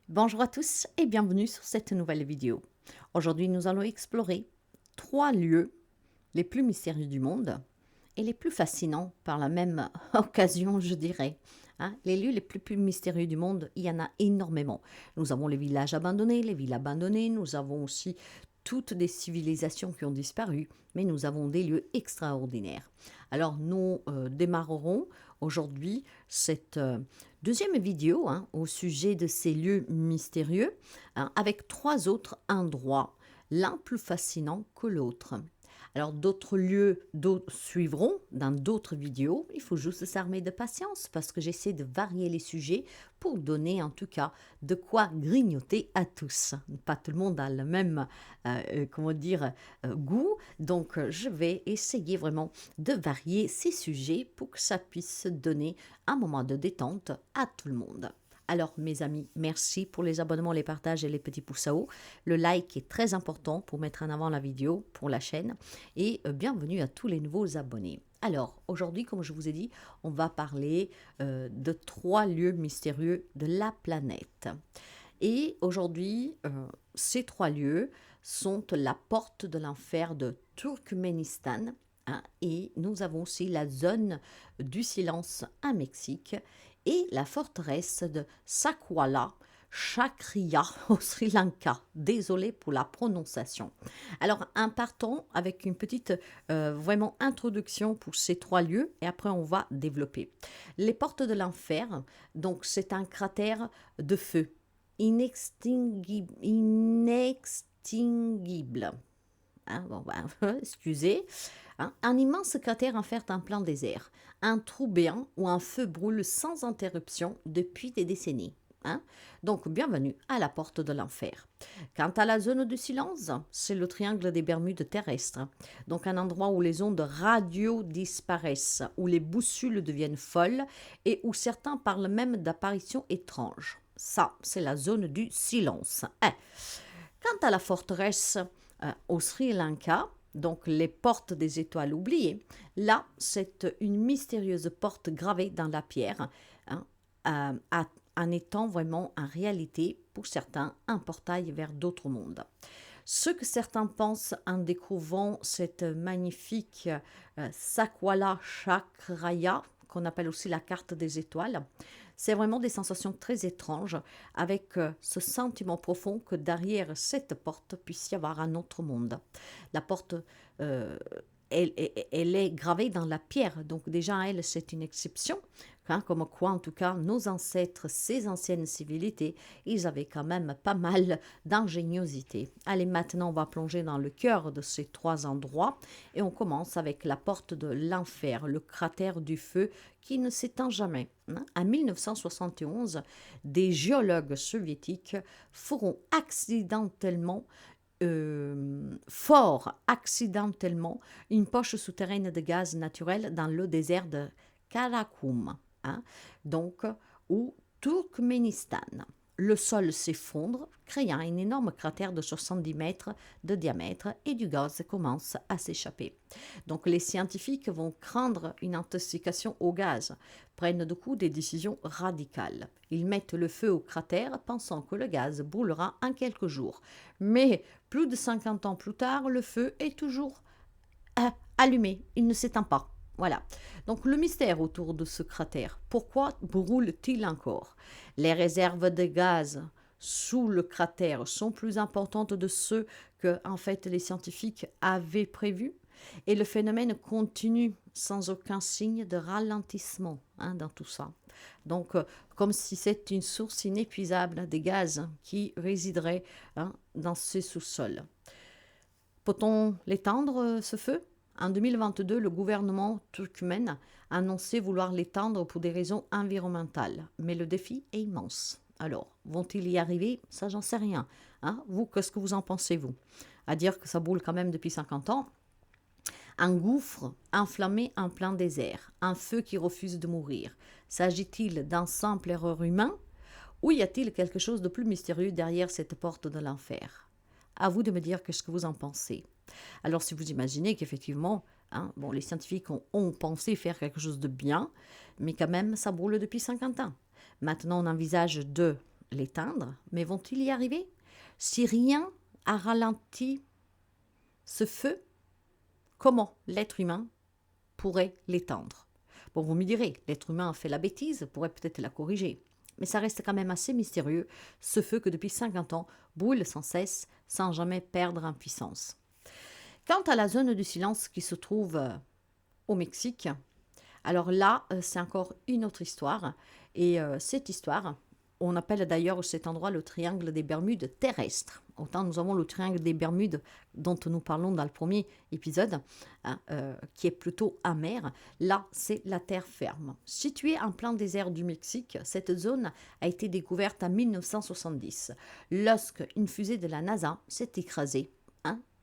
Bonjour à tous et bienvenue sur cette nouvelle vidéo. Aujourd'hui, nous allons explorer 3 lieux les plus mystérieux du monde et les plus fascinants par la même occasion, je dirais. Les lieux les plus mystérieux du monde, il y en a énormément. Nous avons les villages abandonnés, les villes abandonnées, nous avons aussi toutes des civilisations qui ont disparu, mais nous avons des lieux extraordinaires. Alors nous démarrerons aujourd'hui cette deuxième vidéo au sujet de ces lieux mystérieux avec 3 autres endroits, l'un plus fascinant que l'autre. Alors d'autres lieux suivront dans d'autres vidéos. Il faut juste s'armer de patience parce que j'essaie de varier les sujets pour donner en tout cas de quoi grignoter à tous. Pas tout le monde a le même goût, donc je vais essayer vraiment de varier ces sujets pour que ça puisse donner un moment de détente à tout le monde. Alors mes amis, merci pour les abonnements, les partages et les petits pouces à haut. Le like est très important pour mettre en avant la vidéo pour la chaîne et bienvenue à tous les nouveaux abonnés. Alors aujourd'hui, comme je vous ai dit, on va parler de 3 lieux mystérieux de la planète. Et aujourd'hui, ces 3 lieux sont la porte de l'enfer de Turkménistan, et nous avons aussi la zone du silence à Mexique et la forteresse de Sakwala Chakriya au Sri Lanka. Désolé pour la prononciation. Alors, en partant avec une petite vraiment introduction pour ces 3 lieux et après on va développer. Les portes de l'enfer, donc c'est un cratère de feu inextinguible. Excusez. Un immense cratère en fait en plein désert. Un trou béant où un feu brûle sans interruption depuis des décennies. Donc, bienvenue à la porte de l'enfer. Quant à la zone du silence, c'est le triangle des Bermudes terrestres. Donc, un endroit où les ondes radio disparaissent, où les boussules deviennent folles et où certains parlent même d'apparitions étranges. Ça, c'est la zone du silence. Quant à la forteresse au Sri Lanka, donc les portes des étoiles oubliées, là, c'est une mystérieuse porte gravée dans la pierre, en étant vraiment en réalité, pour certains, un portail vers d'autres mondes. Ce que certains pensent en découvrant cette magnifique Sakwala Chakraya, qu'on appelle aussi la carte des étoiles, c'est vraiment des sensations très étranges avec ce sentiment profond que derrière cette porte puisse y avoir un autre monde. La porte, elle est gravée dans la pierre, donc déjà elle c'est une exception, comme quoi en tout cas nos ancêtres, ces anciennes civilités, ils avaient quand même pas mal d'ingéniosité. Allez, maintenant on va plonger dans le cœur de ces 3 endroits et on commence avec la porte de l'enfer, le cratère du feu qui ne s'éteint jamais. En 1971, des géologues soviétiques feront fort accidentellement une poche souterraine de gaz naturel dans le désert de Karakoum, donc au Turkménistan. Le sol s'effondre, créant un énorme cratère de 70 mètres de diamètre et du gaz commence à s'échapper. Donc les scientifiques vont craindre une intoxication au gaz, prennent du coup des décisions radicales. Ils mettent le feu au cratère pensant que le gaz brûlera en quelques jours. Mais plus de 50 ans plus tard, le feu est toujours allumé, il ne s'éteint pas. Voilà. Donc le mystère autour de ce cratère. Pourquoi brûle-t-il encore? Les réserves de gaz sous le cratère sont plus importantes de ceux que en fait les scientifiques avaient prévus. Et le phénomène continue sans aucun signe de ralentissement dans tout ça. Donc, comme si c'était une source inépuisable des gaz qui résiderait dans ces sous-sols. Peut-on l'étendre, ce feu? En 2022, le gouvernement turkmène a annoncé vouloir l'étendre pour des raisons environnementales. Mais le défi est immense. Alors, vont-ils y arriver? Ça, j'en sais rien. Vous, qu'est-ce que vous en pensez, vous? À dire que ça brûle quand même depuis 50 ans. Un gouffre enflammé en plein désert. Un feu qui refuse de mourir. S'agit-il d'un simple erreur humain? Ou y a-t-il quelque chose de plus mystérieux derrière cette porte de l'enfer? À vous de me dire ce que vous en pensez. Alors, si vous imaginez qu'effectivement, les scientifiques ont pensé faire quelque chose de bien, mais quand même, ça brûle depuis 50 ans. Maintenant, on envisage de l'éteindre, mais vont-ils y arriver? Si rien a ralenti ce feu, comment l'être humain pourrait l'éteindre? Bon, vous me direz, l'être humain a fait la bêtise, pourrait peut-être la corriger. Mais ça reste quand même assez mystérieux, ce feu que depuis 50 ans brûle sans cesse, sans jamais perdre en puissance. Quant à la zone du silence qui se trouve au Mexique, alors là, c'est encore une autre histoire. Et cette histoire, on appelle d'ailleurs cet endroit le triangle des Bermudes terrestre. Autant nous avons le triangle des Bermudes dont nous parlons dans le premier épisode, hein, qui est plutôt amer. Là, c'est la terre ferme. Située en plein désert du Mexique, cette zone a été découverte en 1970, lorsque une fusée de la NASA s'est écrasée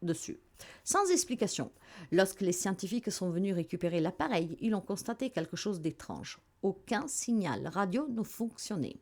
dessus. Sans explication, lorsque les scientifiques sont venus récupérer l'appareil, ils ont constaté quelque chose d'étrange. Aucun signal radio ne fonctionnait.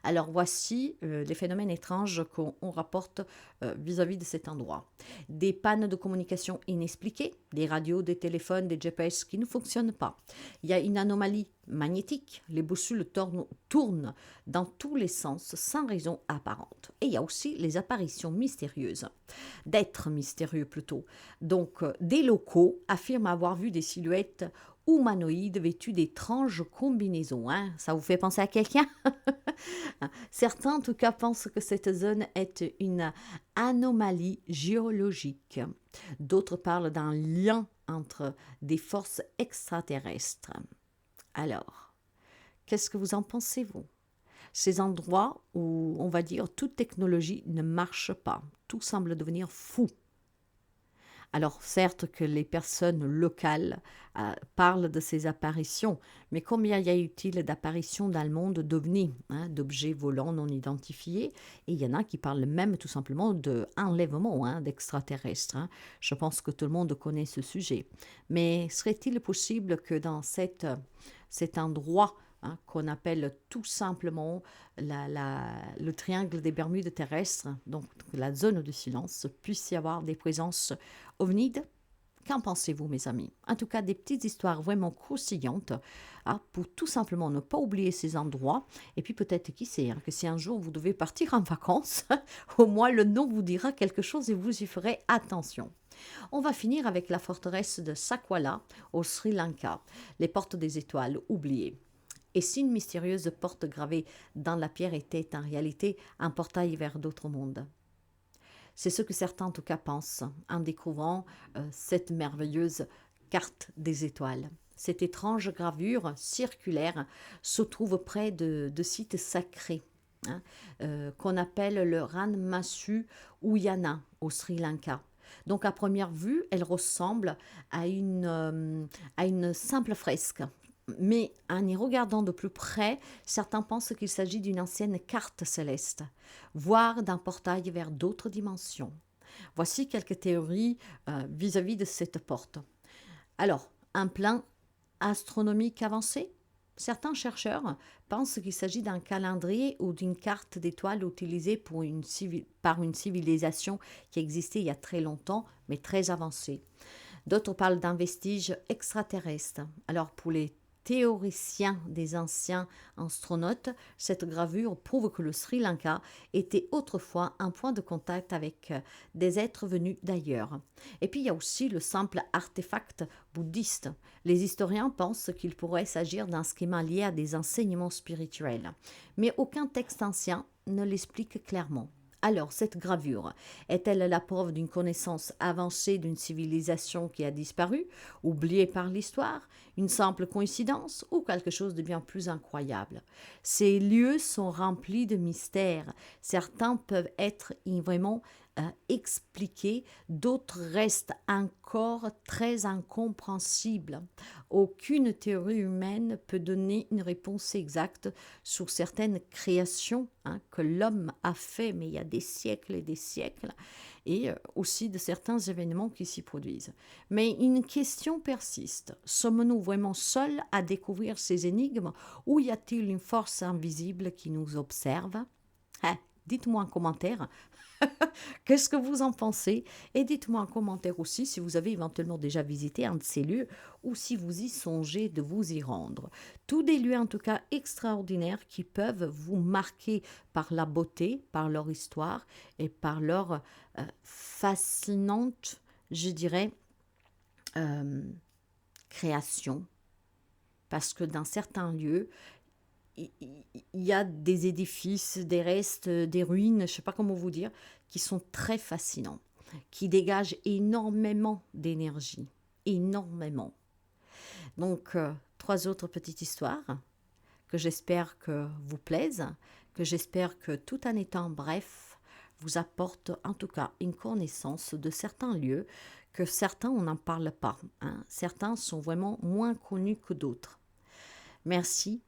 Alors voici les phénomènes étranges qu'on rapporte vis-à-vis de cet endroit. Des pannes de communication inexpliquées, des radios, des téléphones, des GPS qui ne fonctionnent pas. Il y a une anomalie magnétique, les boussoles tournent dans tous les sens sans raison apparente. Et il y a aussi les apparitions mystérieuses, d'êtres mystérieux plutôt. Donc des locaux affirment avoir vu des silhouettes humanoïdes vêtus d'étranges combinaisons. Ça vous fait penser à quelqu'un? Certains, en tout cas, pensent que cette zone est une anomalie géologique. D'autres parlent d'un lien entre des forces extraterrestres. Alors, qu'est-ce que vous en pensez, vous? Ces endroits où, on va dire, toute technologie ne marche pas. Tout semble devenir fou. Alors certes que les personnes locales parlent de ces apparitions, mais combien y a-t-il d'apparitions dans le monde d'ovnis, d'objets volants non identifiés? Et il y en a qui parlent même tout simplement d'enlèvement d'extraterrestres. Je pense que tout le monde connaît ce sujet. Mais serait-il possible que dans cet endroit qu'on appelle tout simplement le triangle des Bermudes terrestres, donc la zone de silence, puisse y avoir des présences ovnides? Qu'en pensez-vous, mes amis? En tout cas, des petites histoires vraiment croustillantes pour tout simplement ne pas oublier ces endroits. Et puis peut-être, qui sait, que si un jour vous devez partir en vacances, au moins le nom vous dira quelque chose et vous y ferez attention. On va finir avec la forteresse de Sakwala au Sri Lanka, les portes des étoiles oubliées. Et si une mystérieuse porte gravée dans la pierre était en réalité un portail vers d'autres mondes? C'est ce que certains en tout cas pensent en découvrant cette merveilleuse carte des étoiles. Cette étrange gravure circulaire se trouve près de sites sacrés qu'on appelle le Ranmasu Uyana au Sri Lanka. Donc à première vue, elle ressemble à une simple fresque. Mais en y regardant de plus près, certains pensent qu'il s'agit d'une ancienne carte céleste, voire d'un portail vers d'autres dimensions. Voici quelques théories vis-à-vis de cette porte. Alors, un plan astronomique avancé? Certains chercheurs pensent qu'il s'agit d'un calendrier ou d'une carte d'étoiles utilisée par une civilisation qui existait il y a très longtemps, mais très avancée. D'autres parlent d'un vestige extraterrestre. Alors, pour les théoriciens des anciens astronautes, cette gravure prouve que le Sri Lanka était autrefois un point de contact avec des êtres venus d'ailleurs. Et puis il y a aussi le simple artefact bouddhiste. Les historiens pensent qu'il pourrait s'agir d'un schéma lié à des enseignements spirituels, mais aucun texte ancien ne l'explique clairement. Alors, cette gravure est-elle la preuve d'une connaissance avancée d'une civilisation qui a disparu, oubliée par l'histoire, une simple coïncidence ou quelque chose de bien plus incroyable? Ces lieux sont remplis de mystères. Certains peuvent être vraiment expliqués, d'autres restent encore très incompréhensibles. Aucune théorie humaine peut donner une réponse exacte sur certaines créations que l'homme a fait, mais il y a des siècles et des siècles, et aussi de certains événements qui s'y produisent. Mais une question persiste. Sommes-nous vraiment seuls à découvrir ces énigmes ou y a-t-il une force invisible qui nous observe? Dites-moi en commentaire qu'est-ce que vous en pensez et dites-moi en commentaire aussi si vous avez éventuellement déjà visité un de ces lieux ou si vous y songez de vous y rendre. Tous des lieux en tout cas extraordinaires qui peuvent vous marquer par la beauté, par leur histoire et par leur fascinante, je dirais, euh, création. Parce que dans certains lieux, il y a des édifices, des restes, des ruines, je ne sais pas comment vous dire, qui sont très fascinants, qui dégagent énormément d'énergie, énormément. Donc, trois autres petites histoires que j'espère que vous plaisent, que j'espère que tout en étant bref, vous apporte en tout cas une connaissance de certains lieux que certains on n'en parle pas. Hein. Certains sont vraiment moins connus que d'autres. Merci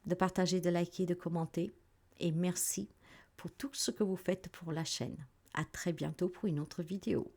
de partager, de liker, de commenter. Et merci pour tout ce que vous faites pour la chaîne. À très bientôt pour une autre vidéo.